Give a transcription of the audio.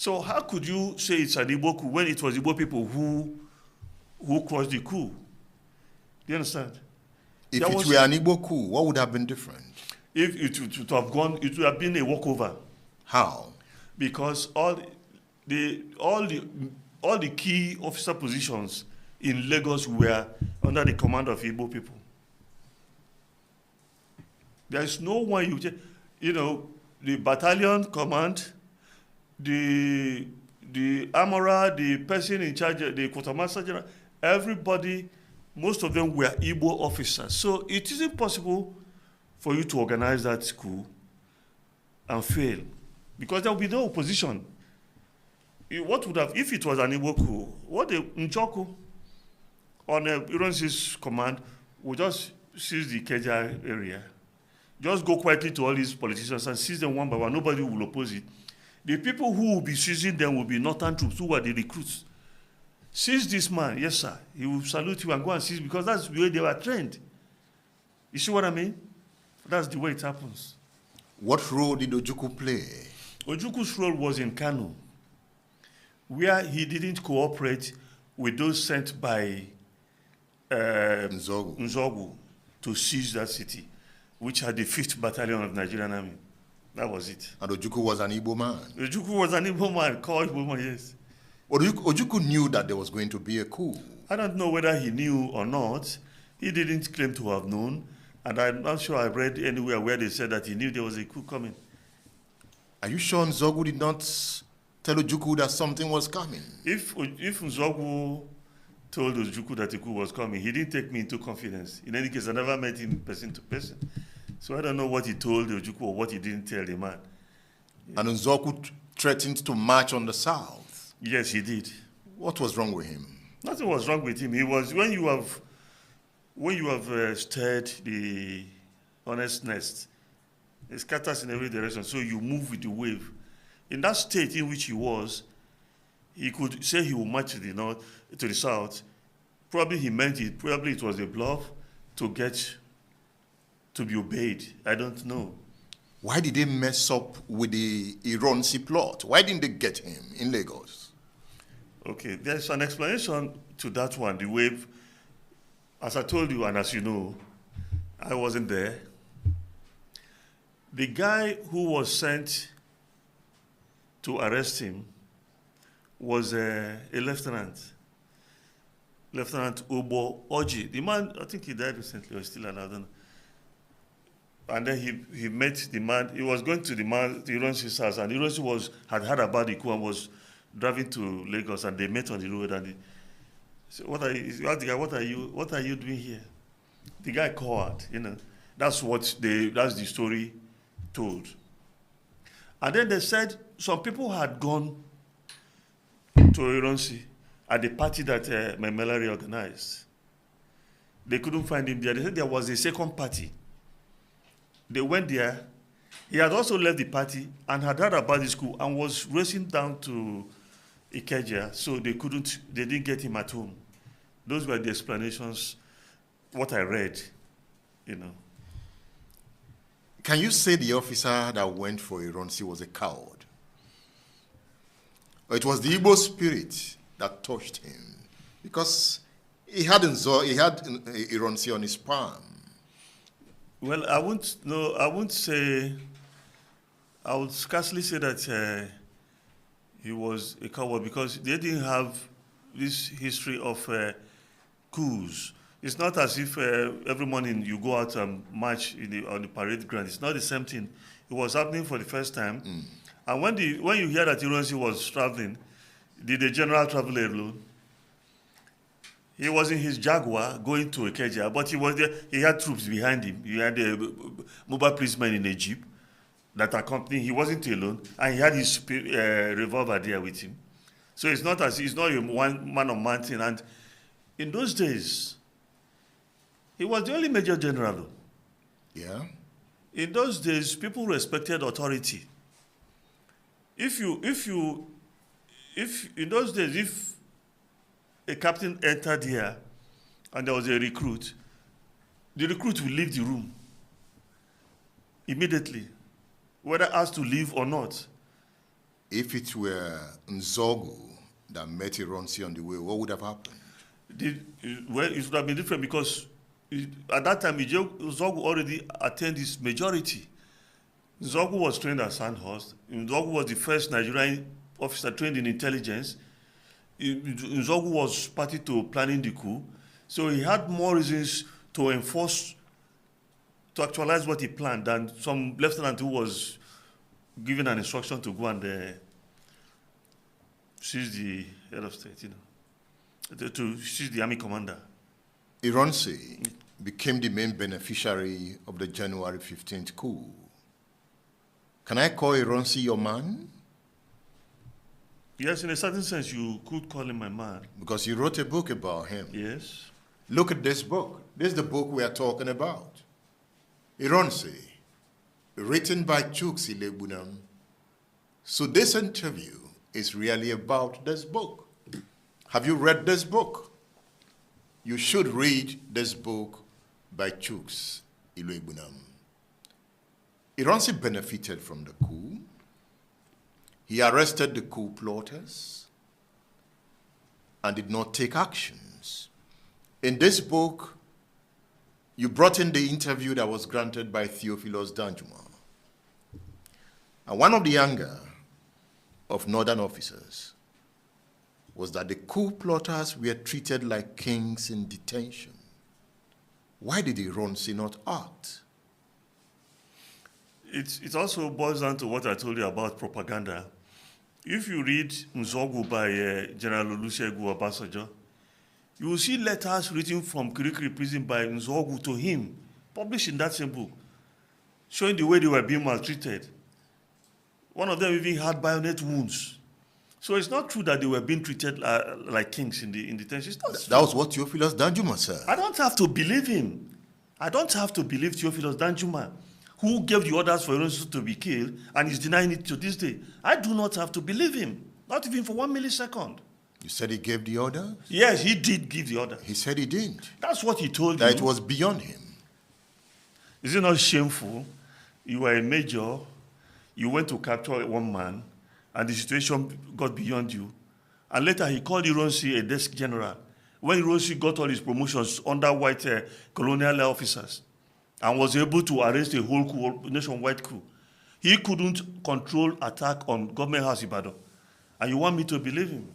So how could you say it's an Igbo coup when it was Igbo people who caused the coup? Do you understand? If it were an Igbo coup, what would have been different? If it would have been a walkover. How? Because all the key officer positions in Lagos were under the command of Igbo people. There is no one the battalion command, the armorer, the person in charge, the quartermaster general, everybody, most of them were Igbo officers. So it isn't possible for you to organize that coup and fail, because there will be no opposition. What would have, if it was an Igbo coup, what the Njoku on Ironsi's command would just seize the Ikeja area, just go quietly to all these politicians and seize them one by one. Nobody will oppose it. The people who will be seizing them will be northern troops, who are the recruits. Seize this man, yes sir, he will salute you and go and seize, because that's the way they were trained. You see what I mean? That's the way it happens. What role did Ojukwu play? Ojukwu's role was in Kano, where he didn't cooperate with those sent by Nzogu to seize that city, which had the 5th Battalion of Nigerian Army. That was it. And Ojukwu was an Igbo man? Ojukwu was an Igbo man, called Igbo man, yes. Ojukwu knew that there was going to be a coup. I don't know whether he knew or not. He didn't claim to have known. And I'm not sure I read anywhere where they said that he knew there was a coup coming. Are you sure Nzogu did not tell Ojukwu that something was coming? If Nzogu told Ojukwu that a coup was coming, he didn't take me into confidence. In any case, I never met him person to person. So I don't know what he told Ojukwu or what he didn't tell the man. And Nzogu threatened to march on the south. Yes, he did. What was wrong with him? Nothing was wrong with him. He was, when you have stirred the honest nest, it scatters in every direction, so you move with the wave. In that state in which he was, he could say he would march to the north, to the south. Probably he meant it. Probably it was a bluff to be obeyed. I don't know. Why did they mess up with the Ironsi plot? Why didn't they get him in Lagos? Okay, there's an explanation to that one. The wave, as I told you and as you know, I wasn't there. The guy who was sent to arrest him was a lieutenant. Lieutenant Obo Oji. The man, I think he died recently or still alive, I don't know. And then he met the man. He was going to the Ironsi's house, and Ironsi had heard about the coup and was driving to Lagos, and they met on the road. And he said, "What are you?" He asked the guy, "What are you doing here?" The guy called. That's the story told. And then they said some people had gone to Ironsi at the party that Memelari organized. They couldn't find him there. They said there was a second party. They went there. He had also left the party and had heard about the school and was racing down to Ikeja, so they didn't get him at home. Those were the explanations, what I read, Can you say the officer that went for Ironsi was a coward? Or it was the Igbo spirit that touched him? Because he had Ironsi on his palm. Well, I would scarcely say that he was a coward, because they didn't have this history of coups. It's not as if every morning you go out and march on the parade ground. It's not the same thing. It was happening for the first time. Mm. And when you hear that Ironsi was traveling, did the general travel alone? He was in his Jaguar going to Ikeja, but he was there. He had troops behind him. He had mobile policemen in a jeep that accompanied him. He wasn't alone, and he had his revolver there with him. So it's not a man-on-man thing. And in those days, he was the only major general. Yeah. In those days, people respected authority. If in those days, if a captain entered here and there was a recruit, the recruit will leave the room immediately, whether asked to leave or not. If it were Nzogu that met Ironsi on the way, what would have happened? Well, it would have been different because at that time, Nzogu already attained his majority. Nzogu was trained at Sandhurst. Nzogu was the first Nigerian officer trained in intelligence. Nzogu was party to planning the coup. So he had more reasons to actualize what he planned than some lieutenant who was given an instruction to go and seize the head of state, to seize the army commander. Ironsi became the main beneficiary of the January 15th coup. Can I call Ironsi your man? Yes, in a certain sense, you could call him my man. Because you wrote a book about him. Yes. Look at this book. This is the book we are talking about. Ironsi, written by Chuks Ilegbunam. So this interview is really about this book. Have you read this book? You should read this book by Chuks Ilegbunam. Ironsi benefited from the coup. He arrested the coup plotters and did not take actions. In this book, you brought in the interview that was granted by Theophilus Danjuma. And one of the anger of northern officers was that the coup plotters were treated like kings in detention. Why did Ironsi not act? It also boils down to what I told you about propaganda. If you read Nzogu by General Olusegun Obasanjo, you will see letters written from Kirikiri prison by Nzogu to him, published in that same book, showing the way they were being maltreated. One of them even had bayonet wounds. So it's not true that they were being treated like kings in the detention. That was what Theophilus Danjuma said. I don't have to believe him. I don't have to believe Theophilus Danjuma, who gave the orders for Ironsi to be killed and is denying it to this day. I do not have to believe him, not even for 1 millisecond. You said he gave the order? Yes, he did give the order. He said he didn't. That's what he told you. That it was beyond him. Is it not shameful? You were a major, you went to capture one man, and the situation got beyond you. And later he called Ironsi a desk general, when Ironsi got all his promotions under white colonial officers, and was able to arrest a whole coup, nationwide coup. He couldn't control attack on government house Ibadan. And you want me to believe him?